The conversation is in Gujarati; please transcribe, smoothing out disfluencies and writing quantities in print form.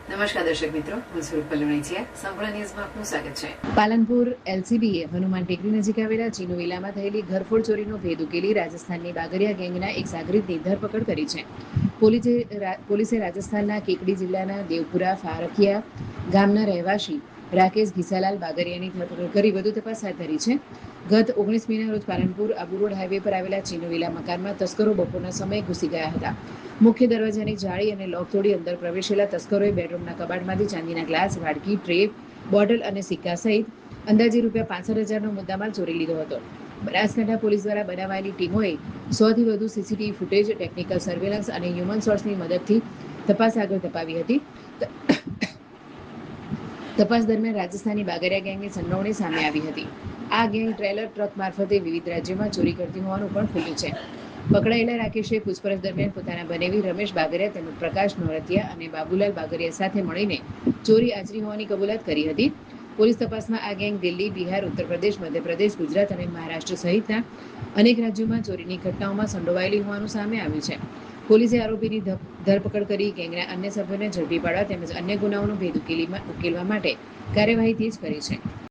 નમસ્કાર દર્શક મિત્રો, હું સ્વરૂપ પલ્લવણીચિયા. સંપૂર્ણ ન્યૂઝમાં આપનું સ્વાગત છે. પાલનપુર એલસીબીએ હનુમાન ટેકરી નજીક આવેલા ચીનુ વિલામાં થયેલી ઘરફોડ ચોરીનો ભેદ ઉકેલી રાજસ્થાનની બાગરિયા ગેંગના એક સાગરીતની ધરપકડ કરી છે. પોલીસે રાજસ્થાનના કેકડી જિલ્લાના દેવપુરા ફારખિયા ગામના રહેવાસી રાકેશ ઘીસાલાલ બાગરિયાની ધરપકડ કરી વધુ તપાસ હાથ ધરી છે. ગત 19 મેના રોજ પાલનપુર આબુ રોડ હાઈવે પર આવેલા ચીનુ વિલા મકાનમાં તસ્કરો બપોરના સમયે ઘૂસી ગયા હતા. મુખ્ય દરવાજાની જાળી અને લોક તોડી અંદર પ્રવેશેલા તસ્કરોએ બેડરૂમના કબાટમાંથી ચાંદીના ગ્લાસ, વાડકી, ટ્રે, બોટલ અને સિક્કા સહિત અંદાજે ₹65,000નો મુદ્દામાલ ચોરી લીધો હતો. બનાસકાંઠા પોલીસ દ્વારા બનાવાયેલી ટીમોએ 100થી વધુ સીસીટીવી ફૂટેજ, ટેકનિકલ સર્વેલન્સ અને હ્યુમન સોર્સની મદદથી તપાસ આગળ ધપાવી હતી. તપાસ દરમિયાન રાજસ્થાની બાગરિયા ગેંગની સંડોવણી સામે આવી હતી. આ ગેંગ ટ્રેલર ટ્રક મારફતે વિવિધ રાજ્યોમાં ચોરી કરતી હોવાનું પણ ખુલ્યું છે. પકડાયેલા રાકેશે પૂછપરછ દરમિયાન પોતાના બનેવી રમેશ બાગરિયા તેમજ પ્રકાશ નોરતિયા અને બાબુલાલ બાગરિયા સાથે મળીને ચોરી આચરી હોવાની કબૂલાત કરી હતી. પોલીસ તપાસમાં આ ગેંગ દિલ્હી, બિહાર, ઉત્તર પ્રદેશ, મધ્યપ્રદેશ, ગુજરાત અને મહારાષ્ટ્ર સહિતના અનેક રાજ્યોમાં ચોરીની ઘટનાઓમાં સંડોવાયેલી હોવાનું સામે આવ્યું છે. પોલીસે આરોપીની ધરપકડ કરી ગેંગના અન્ય સભ્યોને ઝડપી પાડવા તેમજ અન્ય ગુનાઓનો ભેદ ઉકેલવા માટે કાર્યવાહી તેજ કરી છે.